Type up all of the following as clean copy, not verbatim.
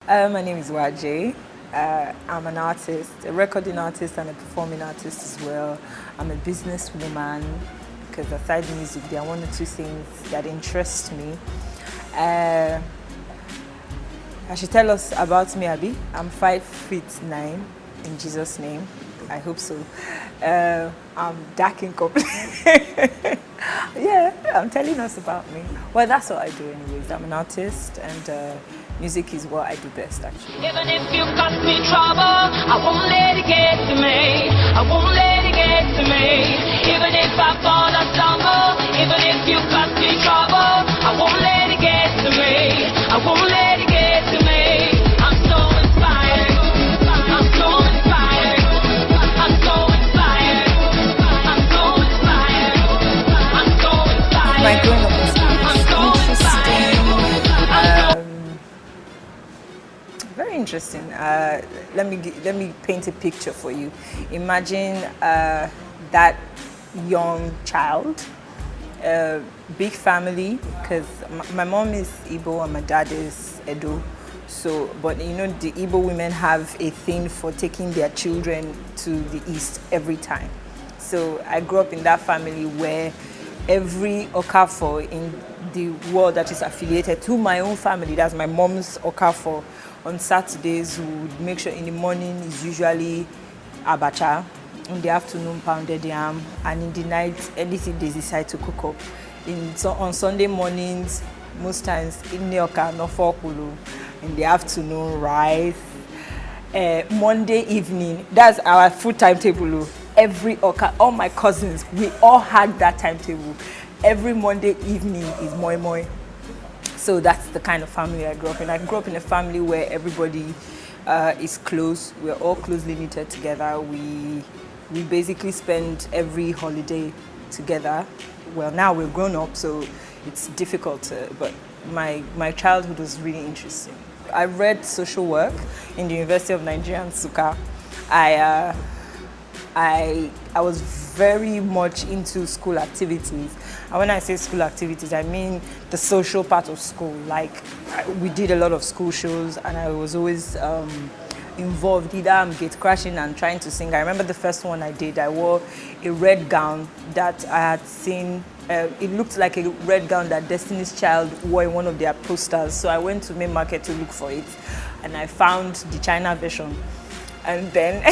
My name is Waje. I'm an artist, a recording artist and a performing artist as well. I'm a businesswoman because aside music, there are one or two things that interest me. I should tell us about me, Abby. I'm 5'9" in Jesus' name. I hope so. I'm dark in complexion. Yeah, I'm telling us about me. Well, that's what I do anyways. I'm an artist and music is what I do best actually. Even if you cost me trouble, I won't let it get to me. I won't let it get to me. Even if I fall or stumble, even if you cost me trouble, I won't let it get to me. I won't let it get to me. I'm so inspired. I'm so inspired. I'm so inspired. I'm so inspired. I'm so inspired. My growing up experience very interesting. Let me paint a picture for you. Imagine that young child, big family, because my mom is Igbo and my dad is Edo. So, but you know, the Igbo women have a thing for taking their children to the east every time. So I grew up in that family where every Okafo in the world that is affiliated to my own family, that's my mom's Okafo, on Saturdays we would make sure in the morning is usually abacha, in the afternoon pounded yam, and in the night anything they decide to cook up. On Sunday mornings, most times inyoka nofokulu, in the afternoon rice. Monday evening, that's our food timetable. All my cousins, we all had that timetable. Every Monday evening is moi moi. So that's the kind of family I grew up in. I grew up in a family where everybody is close. We're all closely knitted together. We basically spend every holiday together. Well, now we're grown up, so it's difficult, but my childhood was really interesting. I read social work in the University of Nigeria, Nsukka. I was very much into school activities. And when I say school activities, I mean the social part of school. Like, we did a lot of school shows and I was always involved, either gate crashing and trying to sing. I remember the first one I did, I wore a red gown that I had seen. It looked like a red gown that Destiny's Child wore in one of their posters. So I went to Main Market to look for it and I found the China version. And then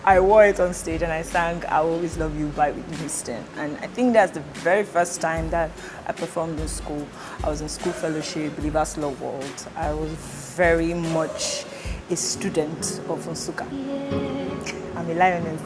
I wore it on stage and I sang I Always Love You by Whitney Houston. And I think that's the very first time that I performed in school. I was in school fellowship, Believers Love World. I was very much a student of Nsukka. I'm a lioness.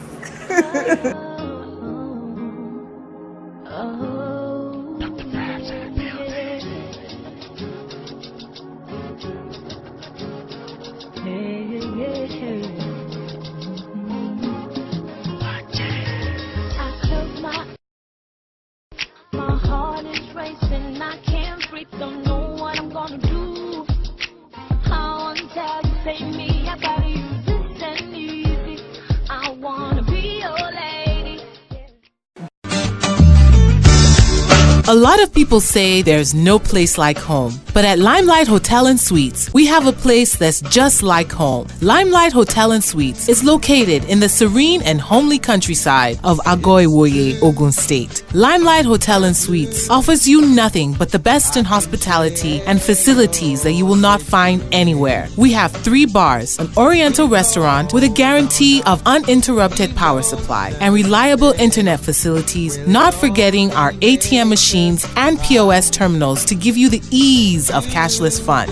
A lot of people say there's no place like home, but at Limelight Hotel and Suites, we have a place that's just like home. Limelight Hotel and Suites is located in the serene and homely countryside of Agoiwoye, Ogun State. Limelight Hotel and Suites offers you nothing but the best in hospitality and facilities that you will not find anywhere. We have 3 bars, an oriental restaurant with a guarantee of uninterrupted power supply, and reliable internet facilities, not forgetting our ATM machines and POS terminals to give you the ease of cashless fun.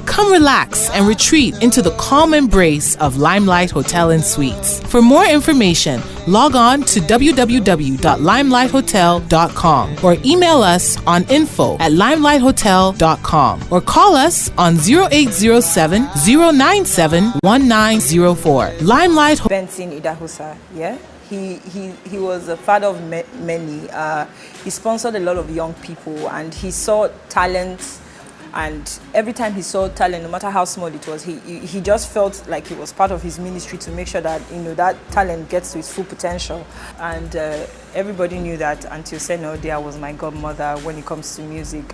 Come relax and retreat into the calm embrace of Limelight Hotel and Suites. For more information, log on to www.limelight.hotel.com or email us on info@limelight.hotel.com or call us on 0807 097 1904. Limelight Benson Idahosa, yeah? He was a father of many. He sponsored a lot of young people and he saw talent And every time he saw talent, no matter how small it was, he just felt like it was part of his ministry to make sure that, you know, that talent gets to its full potential. And everybody knew that until Senodia was my godmother when it comes to music.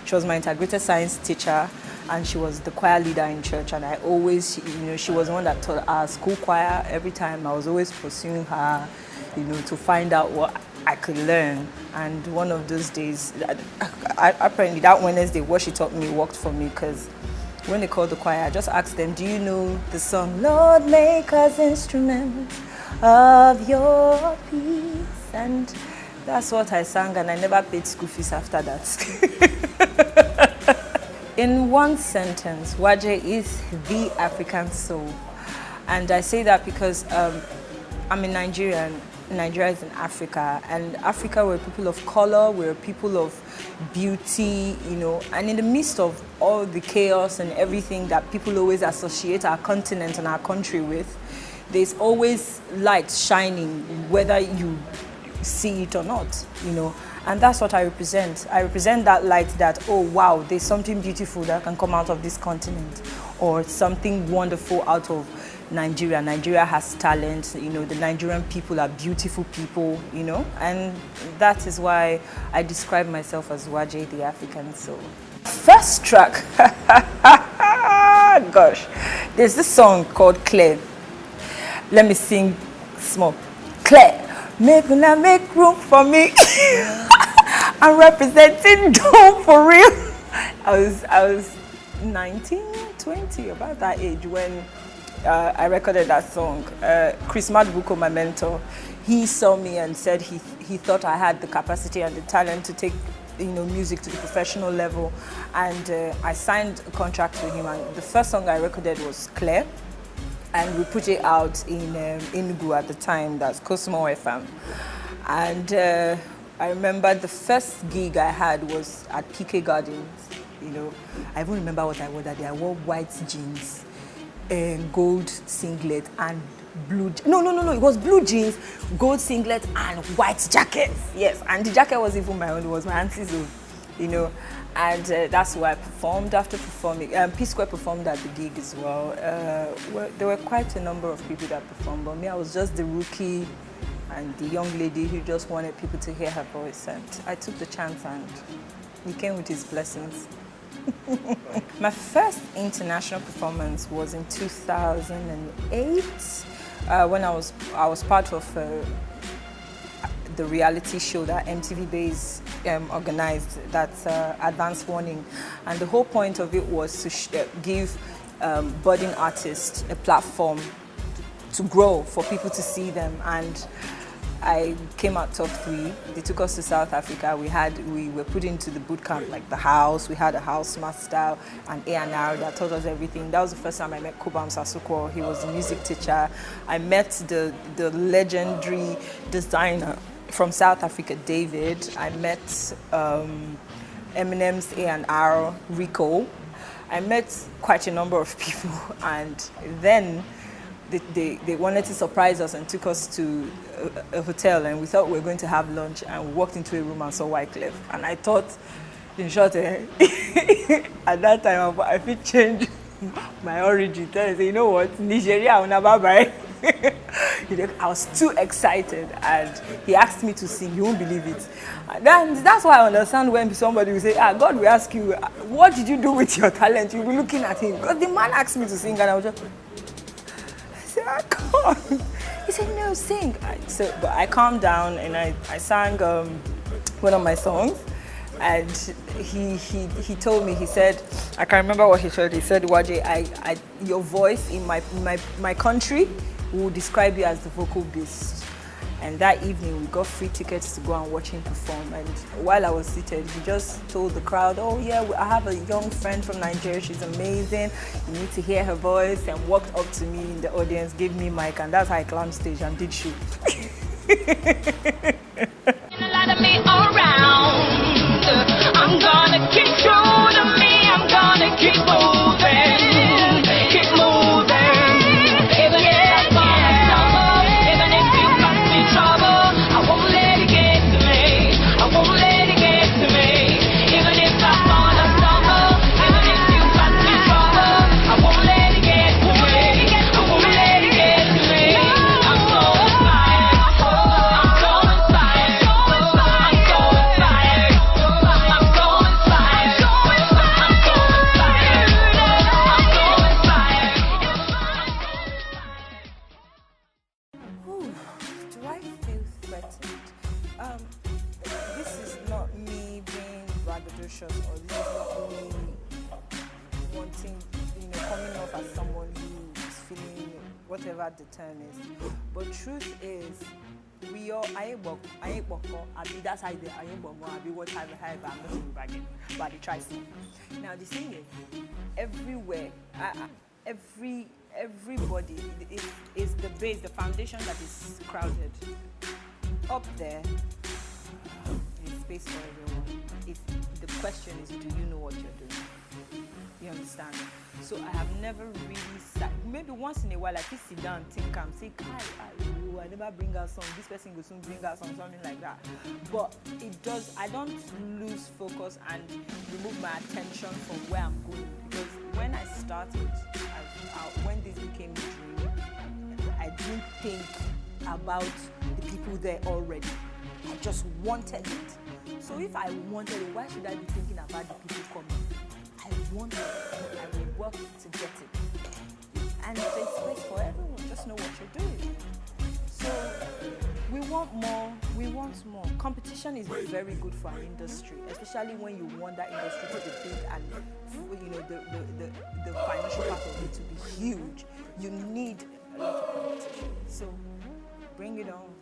She was my integrated science teacher, and she was the choir leader in church. And I always, you know, she was the one that taught our school choir. Every time I was always pursuing her, you know, to find out what I could learn. And one of those days, apparently that Wednesday, what she taught me worked for me, because when they called the choir, I just asked them, do you know the song, Lord, make us instruments of your peace? And that's what I sang, and I never paid school fees after that. In one sentence, Waje is the African soul. And I say that because I'm a Nigerian. Nigeria is in Africa, and Africa, we're people of color, we're people of beauty, you know, and in the midst of all the chaos and everything that people always associate our continent and our country with, there's always light shining, whether you see it or not, you know. And that's what I represent. I represent that light that, oh wow, there's something beautiful that can come out of this continent, or something wonderful out of Nigeria. Nigeria has talent, you know, the Nigerian people are beautiful people, you know, and that is why I describe myself as Waje, the African soul. First track, gosh, there's this song called Claire. Let me sing small. Claire, make room for me. I'm representing Dome for real. I was 19, 20, about that age when I recorded that song. Chris Madbuko, my mentor, he saw me and said he thought I had the capacity and the talent to take, you know, music to the professional level, and I signed a contract with him. And the first song I recorded was Claire, and we put it out in Enugu at the time. That's Cosmo FM, and I remember the first gig I had was at PK Gardens. You know, I even remember what I wore that day. I wore white jeans, gold singlet and blue, no, it was blue jeans, gold singlet and white jacket. Yes, and the jacket was even my own, it was my auntie's own, you know. And that's where I performed. After performing, P-Square performed at the gig as well. There were quite a number of people that performed, but me, I was just the rookie and the young lady who just wanted people to hear her voice, and I took the chance, and he came with his blessings. My first international performance was in 2008 when I was part of the reality show that MTV Base organized, that's Advance Warning, and the whole point of it was to give budding artists a platform to grow, for people to see them. And I came out top 3. They took us to South Africa. We were put into the boot camp, like the house. We had a house master, an A&R that taught us everything. That was the first time I met Kubam Sasuko. He was a music teacher. I met the legendary designer from South Africa, David. I met Eminem's A&R, Rico. I met quite a number of people, and then they wanted to surprise us and took us to a hotel, and we thought we were going to have lunch, and we walked into a room and saw Wyclef. And I thought, in short, at that time, I feel change my origin. I said, you know what, Nigeria, I will never buy. I was too excited, and he asked me to sing. You won't believe it. That's why I understand when somebody will say, God will ask you, what did you do with your talent? You'll be looking at him. Because the man asked me to sing, and I was just, I can't. He said, no, sing. But I calmed down, and I sang one of my songs. And he told me, he said, I can't remember what he said. He said, Waje, your voice in my country will describe you as the vocal beast. And that evening, we got free tickets to go and watch him perform. And while I was seated, he just told the crowd, oh yeah, I have a young friend from Nigeria. She's amazing. You need to hear her voice. And walked up to me in the audience, gave me a mic, and that's how I climbed stage and did shoot. I'm gonna keep true to me, I'm gonna keep moving, keep moving. Even if I fall in trouble, even if you cause me trouble, I won't let it get to me, I won't let it get to me. Even if I fall in trouble, braggadocious, or this is not me wanting, coming off as someone who is feeling whatever the term is. But truth is, we all I ain't that's how they I ain't what time I I'm not even bragging, but I try to. Now the thing is, everywhere, everybody is the base, the foundation that is crowded. Up there is space for everyone. The question is, do you know what you're doing? You understand? So I have never really sat, maybe once in a while, like, sit down, think, say, I never bring out song, this person will soon bring out something like that. But I don't lose focus and remove my attention from where I'm going. Because when I started, when this became a dream, I didn't think about the people there already. I just wanted it. So if I wanted it, why should I be thinking about the people coming? I want it. I will work to get it. And there's space for everyone. Just know what you're doing. So we want more. Competition is very good for our industry, especially when you want that industry to be big and the financial part of it to be huge. You need a lot of competition. So bring it on.